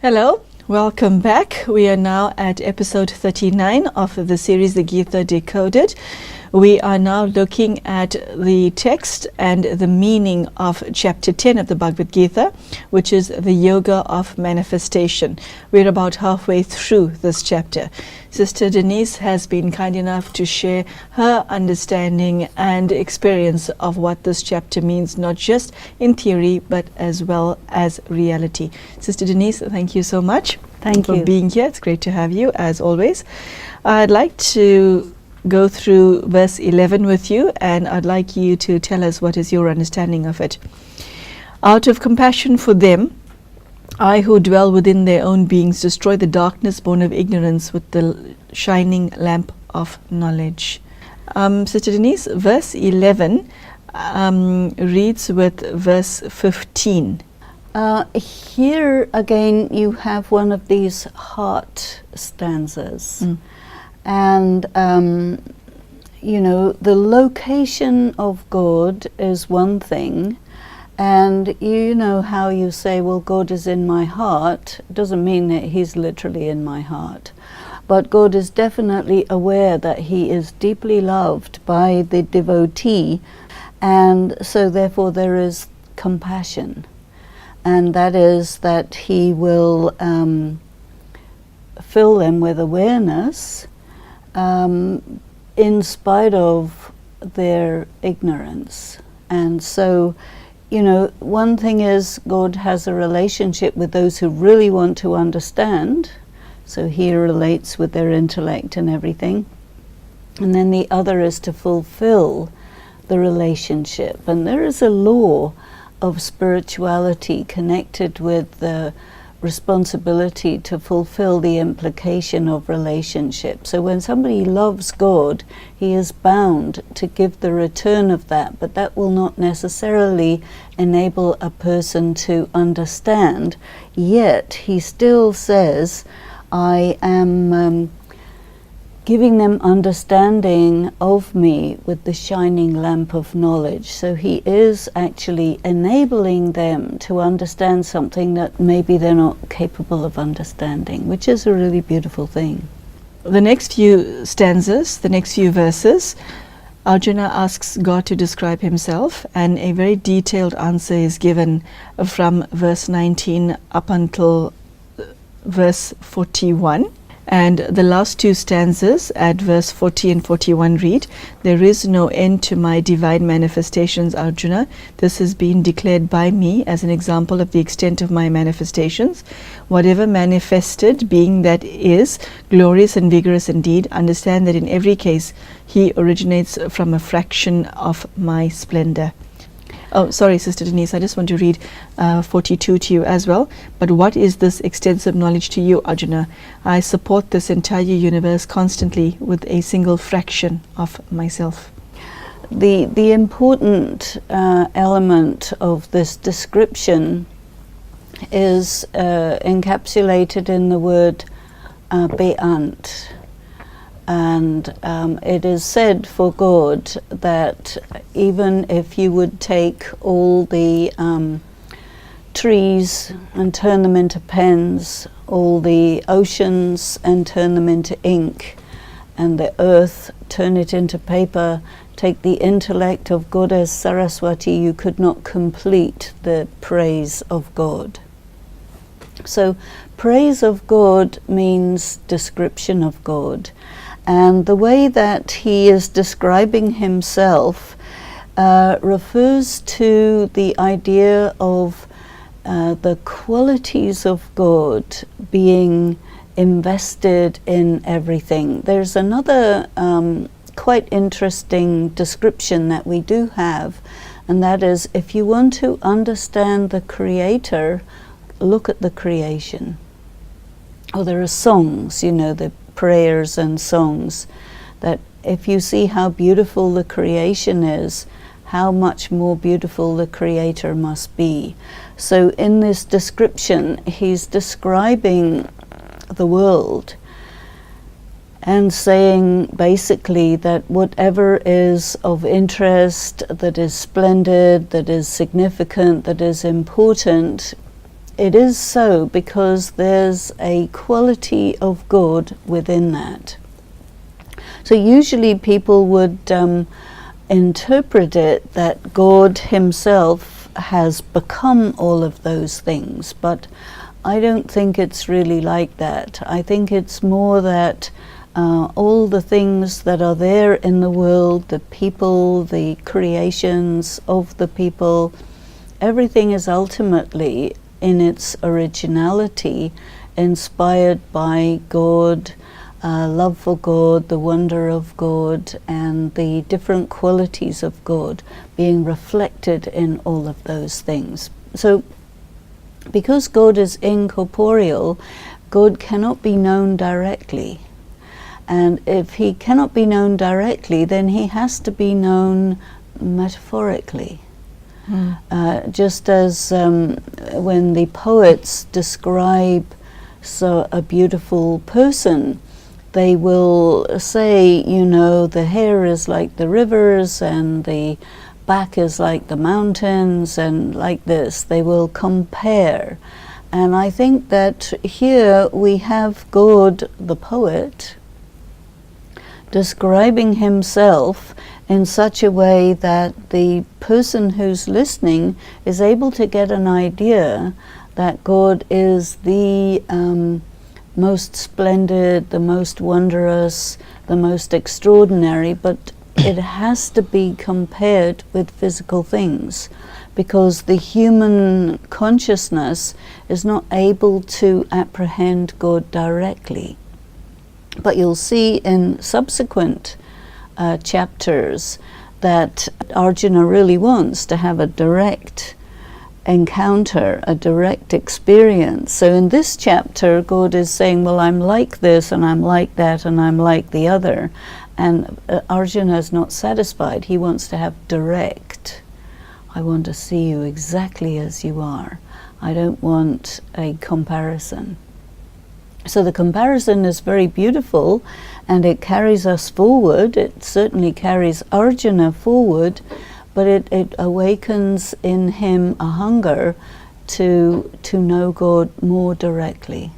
Hello, welcome back. We are now at episode 39 of the series The Gita Decoded. We are now looking at the text and the meaning of chapter 10 of the Bhagavad Gita, which is the yoga of manifestation. We're about halfway through this chapter. Sister Denise has been kind enough to share her understanding and experience of what this chapter means, not just in theory, but as well as reality. Sister Denise, thank you so much. Thank you for being here. It's great to have you, as always. I'd like to go through verse 11 with you, and I'd like you to tell us what is your understanding of it. Out of compassion for them, I who dwell within their own beings destroy the darkness born of ignorance with the shining lamp of knowledge. Sister Denise, verse 11 reads with verse 15. Here again you have one of these heart stanzas. And, you know, the location of God is one thing, and you know how you say, well, God is in my heart. It doesn't mean that He's literally in my heart. But God is definitely aware that He is deeply loved by the devotee, and so therefore there is compassion. And that is that He will fill them with awareness in spite of their ignorance. And so, you know, one thing is God has a relationship with those who really want to understand, so He relates with their intellect and everything. And then the other is to fulfill the relationship. And there is a law of spirituality connected with the responsibility to fulfill the implication of relationship. So when somebody loves God, he is bound to give the return of that, but that will not necessarily enable a person to understand. Yet he still says, I am giving them understanding of me with the shining lamp of knowledge. So he is actually enabling them to understand something that maybe they're not capable of understanding, which is a really beautiful thing. The next few stanzas, the next few verses, Arjuna asks God to describe himself, and a very detailed answer is given from verse 19 up until verse 41. And the last two stanzas at verse 40 and 41 read, there is no end to my divine manifestations, Arjuna. This has been declared by me as an example of the extent of my manifestations. Whatever manifested being that is, glorious and vigorous indeed, understand that in every case he originates from a fraction of my splendor. Oh, sorry, Sister Denise, I just want to read 42 to you as well. But what is this extensive knowledge to you, Arjuna? I support this entire universe constantly with a single fraction of myself. The important element of this description is encapsulated in the word be'ant. And it is said for God that even if you would take all the trees and turn them into pens, all the oceans and turn them into ink, and the earth, turn it into paper, take the intellect of Goddess Saraswati, you could not complete the praise of God. So praise of God means description of God. And the way that he is describing himself refers to the idea of the qualities of God being invested in everything. There's another quite interesting description that we do have, and that is, if you want to understand the Creator, look at the creation. Oh, there are songs, you know, the prayers and songs, that if you see how beautiful the creation is, how much more beautiful the Creator must be. So in this description, he's describing the world and saying basically that whatever is of interest, that is splendid, that is significant, that is important, it is so because there's a quality of good within that. So usually people would interpret it that God himself has become all of those things, but I don't think it's really like that. I think it's more that all the things that are there in the world, the people, the creations of the people, everything is ultimately in its originality inspired by God, love for God, the wonder of God, and the different qualities of God being reflected in all of those things. So because God is incorporeal, God cannot be known directly. And if he cannot be known directly, then he has to be known metaphorically. Just as when the poets describe a beautiful person, they will say, you know, the hair is like the rivers and the back is like the mountains, and like this. They will compare. And I think that here we have God, the poet, describing himself in such a way that the person who's listening is able to get an idea that God is the most splendid, the most wondrous, the most extraordinary, but it has to be compared with physical things, because the human consciousness is not able to apprehend God directly. But you'll see in subsequent chapters that Arjuna really wants to have a direct encounter, a direct experience. So in this chapter, God is saying, well, I'm like this, and I'm like that, and I'm like the other. And Arjuna is not satisfied. He wants to have direct. I want to see you exactly as you are. I don't want a comparison. So the comparison is very beautiful, and it carries us forward. It certainly carries Arjuna forward, but it awakens in him a hunger to know God more directly.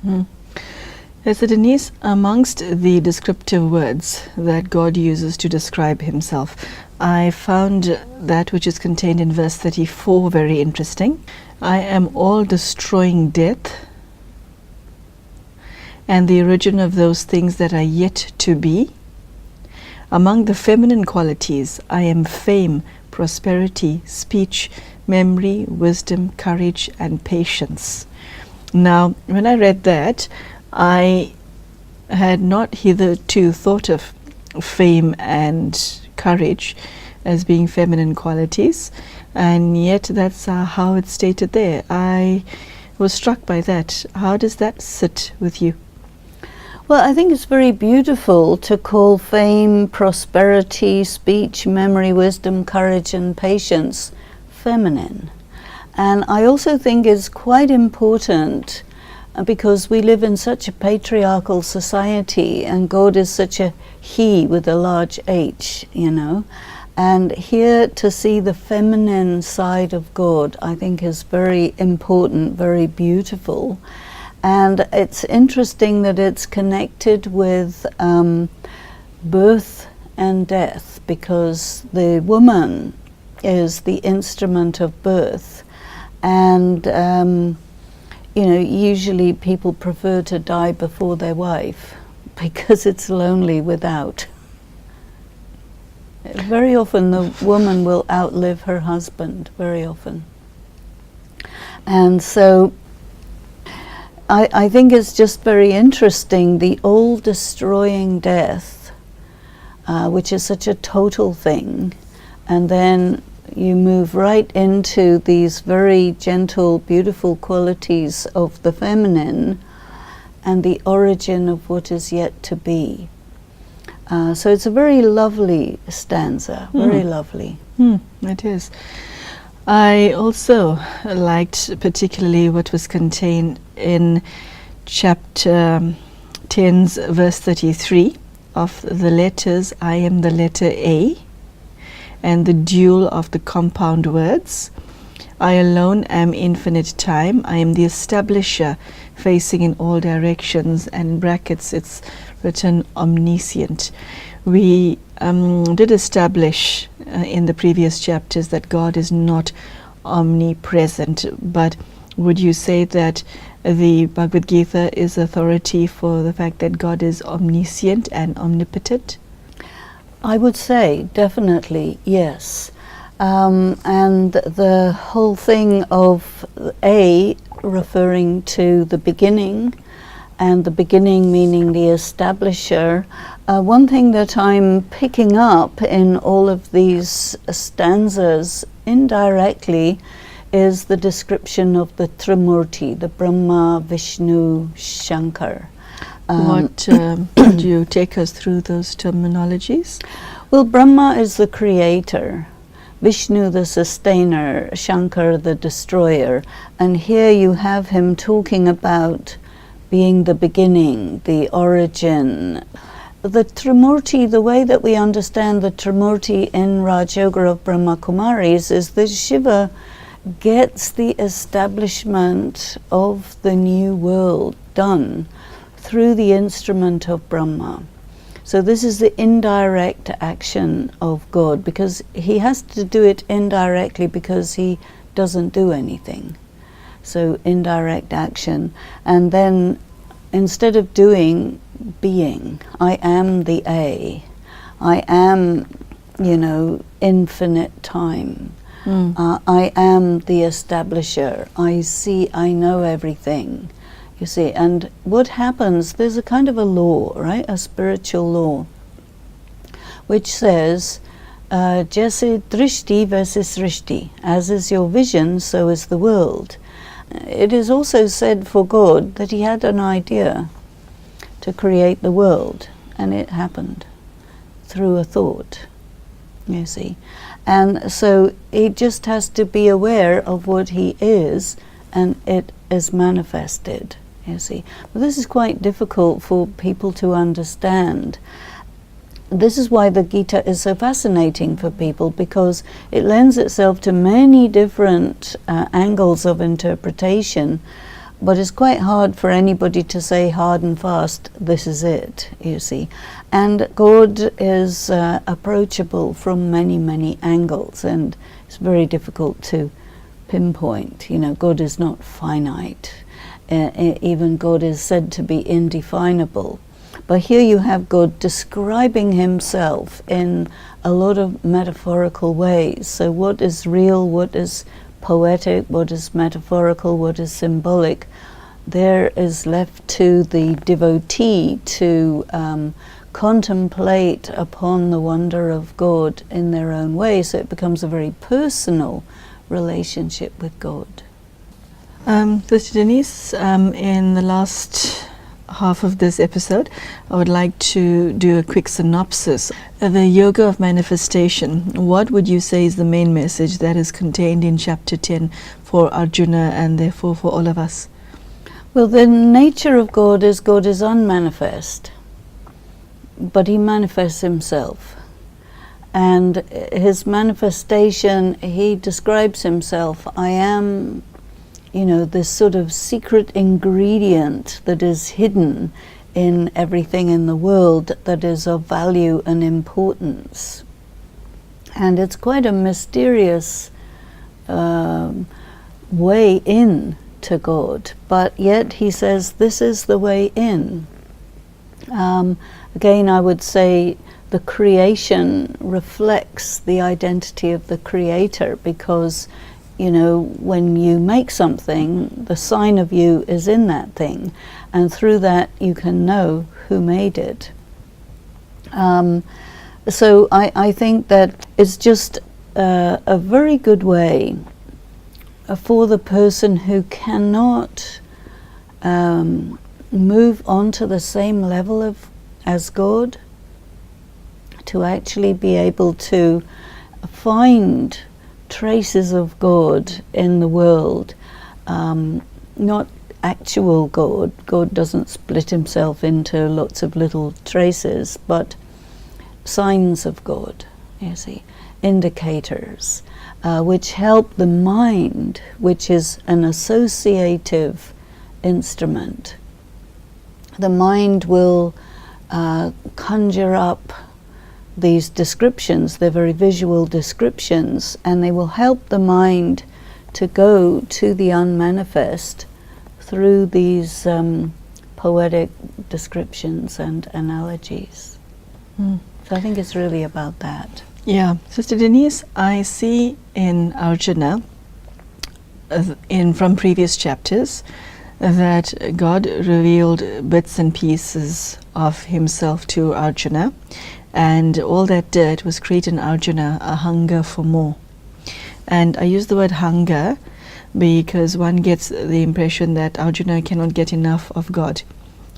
So Denise, amongst the descriptive words that God uses to describe himself, I found that which is contained in verse 34 very interesting. I am all destroying death, and the origin of those things that are yet to be. Among the feminine qualities, I am fame, prosperity, speech, memory, wisdom, courage, and patience. Now, when I read that, I had not hitherto thought of fame and courage as being feminine qualities, and yet that's how it's stated there. I was struck by that. How does that sit with you? Well, I think it's very beautiful to call fame, prosperity, speech, memory, wisdom, courage, and patience feminine. And I also think it's quite important because we live in such a patriarchal society, and God is such a he with a large H, you know. And here to see the feminine side of God, I think is very important, very beautiful. And it's interesting that it's connected with birth and death, because the woman is the instrument of birth. And, you know, usually people prefer to die before their wife because it's lonely without. Very often the woman will outlive her husband, very often. And so I think it's just very interesting, the all-destroying death, which is such a total thing, and then you move right into these very gentle, beautiful qualities of the feminine and the origin of what is yet to be. So it's a very lovely stanza, very lovely. It is. I also liked particularly what was contained in chapter 10's verse 33 of the letters, I am the letter A, and the dual of the compound words. I alone am infinite time. I am the establisher, facing in all directions, and in brackets it's written omniscient. We did establish in the previous chapters that God is not omnipresent, but would you say that the Bhagavad Gita is authority for the fact that God is omniscient and omnipotent? I would say definitely yes. And the whole thing of A referring to the beginning, and the beginning meaning the establisher. One thing that I'm picking up in all of these stanzas indirectly is the description of the Trimurti, the Brahma, Vishnu, Shankar. Would you take us through those terminologies? Well, Brahma is the creator, Vishnu the sustainer, Shankar the destroyer. And here you have him talking about being the beginning, the origin. The Trimurti, the way that we understand the Trimurti in Rajyoga of Brahma Kumaris is that Shiva gets the establishment of the new world done through the instrument of Brahma. So this is the indirect action of God, because he has to do it indirectly because he doesn't do anything. So indirect action. And then instead of doing, being. I am the A. I am, infinite time. I am the establisher. I see, I know everything. You see, and what happens, there's a kind of a law, right? A spiritual law, which says, Jaise drishti versus rishti. As is your vision, so is the world. It is also said for God that he had an idea to create the world, and it happened through a thought, you see. And so he just has to be aware of what he is, and it is manifested, you see. But this is quite difficult for people to understand. This is why the Gita is so fascinating for people, because it lends itself to many different angles of interpretation, but it's quite hard for anybody to say hard and fast, this is it, you see. And God is approachable from many, many angles, and it's very difficult to pinpoint. God is not finite. Even God is said to be indefinable. But here you have God describing himself in a lot of metaphorical ways. So what is real, what is poetic, what is metaphorical, what is symbolic, there is left to the devotee to contemplate upon the wonder of God in their own way. So it becomes a very personal relationship with God. Sister Denise, in the last half of this episode, I would like to do a quick synopsis. The Yoga of Manifestation, what would you say is the main message that is contained in chapter 10 for Arjuna and therefore for all of us? Well, the nature of God is unmanifest, but he manifests himself. And his manifestation, he describes himself, I am this sort of secret ingredient that is hidden in everything in the world that is of value and importance. And it's quite a mysterious way in to God, but yet he says this is the way in. Again, I would say the creation reflects the identity of the creator, because when you make something, the sign of you is in that thing, and through that you can know who made it. So I think that it's just a very good way for the person who cannot move on to the same level as God, to actually be able to find traces of God in the world, not actual God. God doesn't split himself into lots of little traces, but signs of God, you see, indicators. which help the mind, which is an associative instrument. The mind will conjure up these descriptions. They're very visual descriptions, and they will help the mind to go to the unmanifest through these poetic descriptions and analogies. So I think it's really about that. Yeah, Sister Denise, I see in Arjuna, from previous chapters, that God revealed bits and pieces of himself to Arjuna, and all that did was create in Arjuna a hunger for more. And I use the word hunger because one gets the impression that Arjuna cannot get enough of God.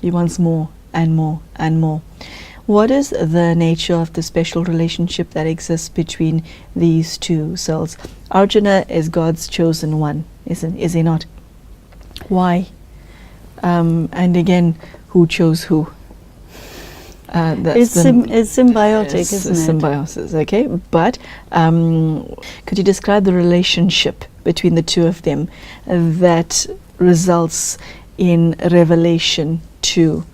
He wants more and more and more. What is the nature of the special relationship that exists between these two souls? Arjuna is God's chosen one, is he not? Why? And again, who chose who? It's symbiotic, isn't it? Symbiosis, okay. But could you describe the relationship between the two of them that results in revelation to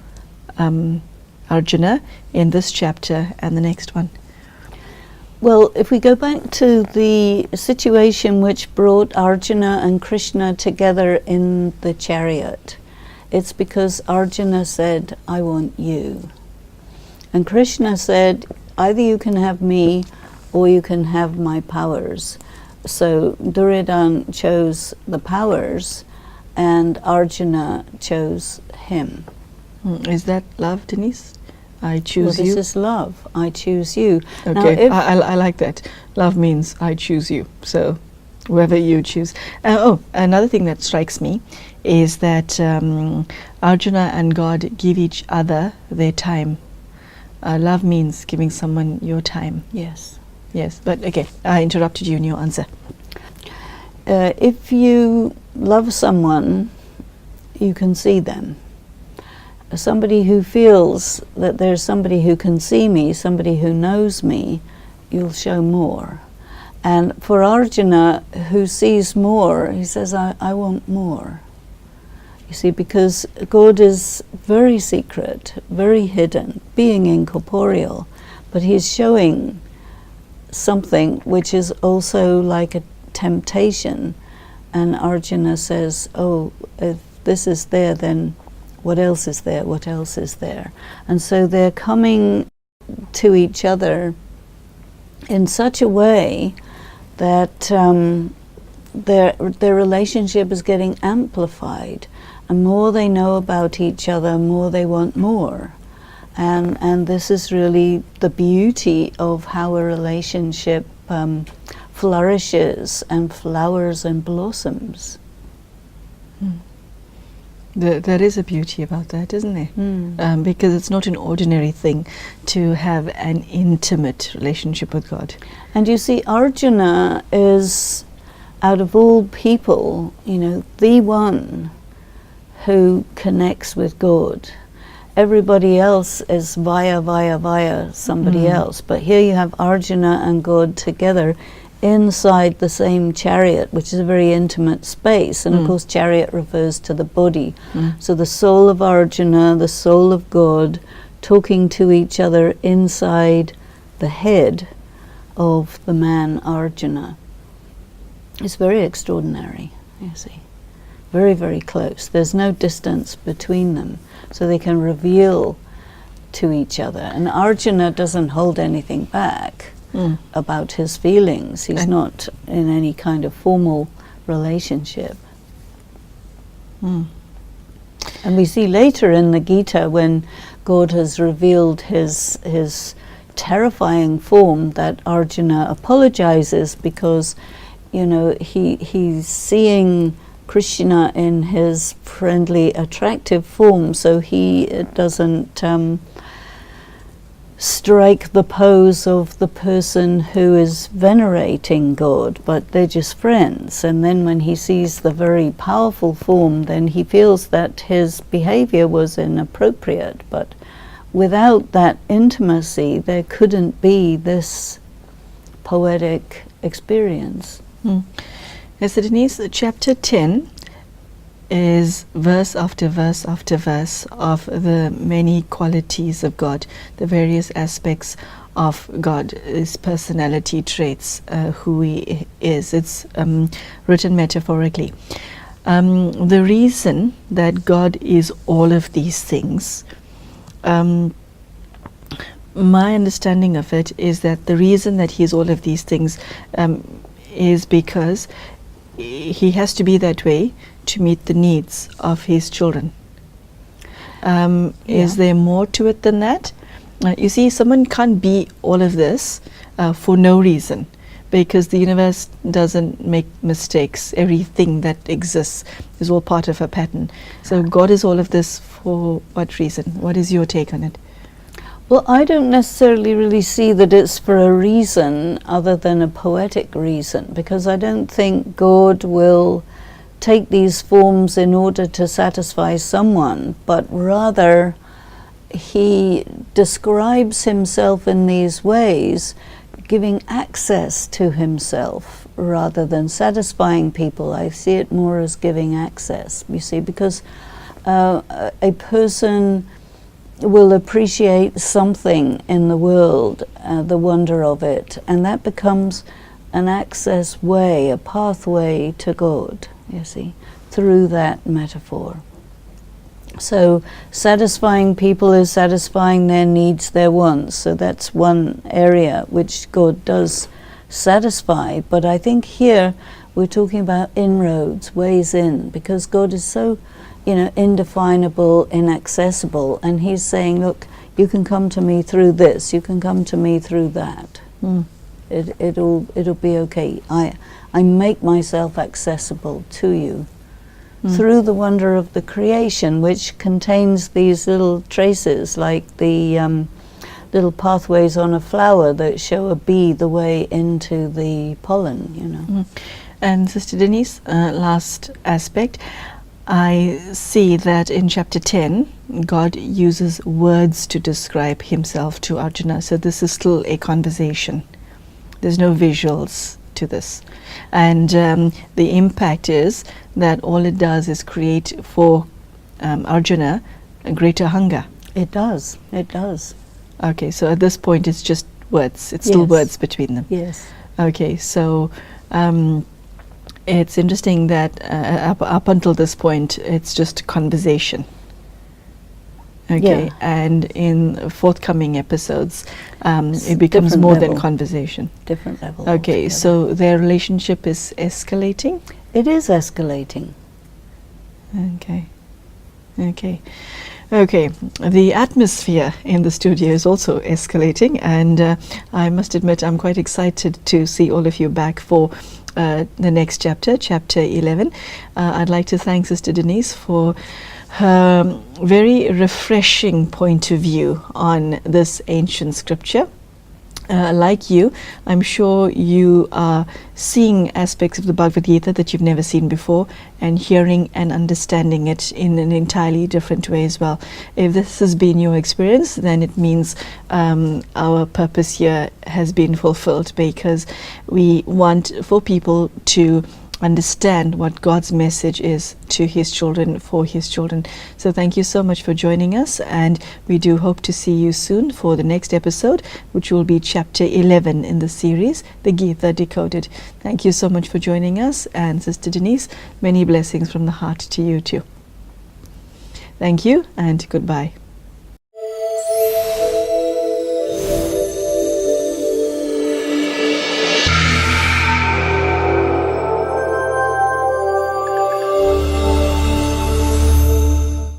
Arjuna in this chapter and the next one? Well, if we go back to the situation which brought Arjuna and Krishna together in the chariot, it's because Arjuna said, I want you. And Krishna said, either you can have me or you can have my powers. So Duryodhana chose the powers and Arjuna chose him. Is that love, Denise? I choose you? This is love. I choose you. Okay, now, I like that. Love means I choose you. So whoever you choose. Another thing that strikes me is that Arjuna and God give each other their time. Love means giving someone your time. Yes. Yes, but okay, I interrupted you in your answer. If you love someone, you can see them. Somebody who feels that there's somebody who can see me, somebody who knows me, you'll show more. And for Arjuna, who sees more, he says, I want more. You see, because God is very secret, very hidden, being incorporeal, but he's showing something which is also like a temptation. And Arjuna says, oh, if this is there, then what else is there? What else is there? And so they're coming to each other in such a way that their relationship is getting amplified. And more they know about each other, more they want more. And this is really the beauty of how a relationship flourishes and flowers and blossoms. There is a beauty about that, isn't there? Because it's not an ordinary thing to have an intimate relationship with God. And you see, Arjuna is, out of all people, the one who connects with God. Everybody else is via somebody else. But here you have Arjuna and God together inside the same chariot, which is a very intimate space. And of course, chariot refers to the body. So the soul of Arjuna, the soul of God, talking to each other inside the head of the man Arjuna. It's very extraordinary, you see. Very, very close. There's no distance between them, so they can reveal to each other. And Arjuna doesn't hold anything back about his feelings. He's not in any kind of formal relationship. And we see later in the Gita, when God has revealed his terrifying form, that Arjuna apologizes because, he's seeing Krishna in his friendly, attractive form, so he doesn't strike the pose of the person who is venerating God, but they're just friends. And then when he sees the very powerful form, then he feels that his behavior was inappropriate. But without that intimacy, there couldn't be this poetic experience. Yes, so Denise, chapter 10 is verse after verse after verse of the many qualities of God, the various aspects of God, his personality traits, who he is. It's written metaphorically. The reason that God is all of these things, my understanding of it is that the reason that he is all of these things is because he has to be that way to meet the needs of his children. Is there more to it than that? You see, someone can't be all of this for no reason, because the universe doesn't make mistakes. Everything that exists is all part of a pattern. So God is all of this for what reason? What is your take on it? Well, I don't necessarily really see that it's for a reason other than a poetic reason, because I don't think God will take these forms in order to satisfy someone, but rather he describes himself in these ways, giving access to himself rather than satisfying people. I see it more as giving access, you see, because a person will appreciate something in the world, the wonder of it, and that becomes an access way, a pathway to God, you see, through that metaphor. So satisfying people is satisfying their needs, their wants. So that's one area which God does satisfy. But I think here we're talking about inroads, ways in, because God is so, indefinable, inaccessible, and he's saying, look, you can come to me through this, you can come to me through that. It'll be okay. I make myself accessible to you through the wonder of the creation, which contains these little traces, like the little pathways on a flower that show a bee the way into the pollen, And Sister Denise, last aspect, I see that in chapter 10, God uses words to describe himself to Arjuna. So this is still a conversation. There's no visuals to this. And the impact is that all it does is create for Arjuna a greater hunger. It does. Okay, so at this point it's just words. It's still words between them. Yes. Okay, so it's interesting that up until this point it's just conversation. Okay, and in forthcoming episodes it becomes more than conversation. Different level. Okay, altogether. So their relationship is escalating? It is escalating. Okay, the atmosphere in the studio is also escalating, and I must admit I'm quite excited to see all of you back for the next chapter, chapter 11. I'd like to thank Sister Denise for her very refreshing point of view on this ancient scripture. Like you, I'm sure you are seeing aspects of the Bhagavad Gita that you've never seen before, and hearing and understanding it in an entirely different way as well. If this has been your experience, then it means our purpose here has been fulfilled, because we want for people to understand what God's message is to his children, for his children. So thank you so much for joining us, and we do hope to see you soon for the next episode, which will be chapter 11 in the series, the Gita Decoded. Thank you so much for joining us, and Sister Denise, many blessings from the heart to you too. Thank you and goodbye.